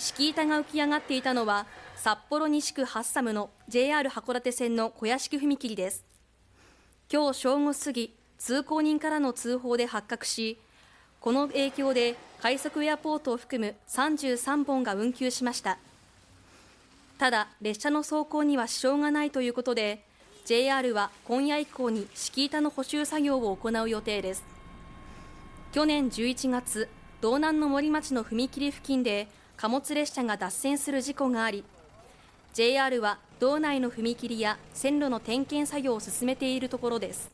敷板が浮き上がっていたのは札幌西区ハッサムの JR 函館線の小屋敷踏切です。今日正午過ぎ、通行人からの通報で発覚し、この影響で快速エアポートを含む33本が運休しました。ただ列車の走行には支障がないということで、 JR は今夜以降に敷板の補修作業を行う予定です。去年11月、道南の森町の踏切付近で貨物列車が脱線する事故があり、 JR は道内の踏切や線路の点検作業を進めているところです。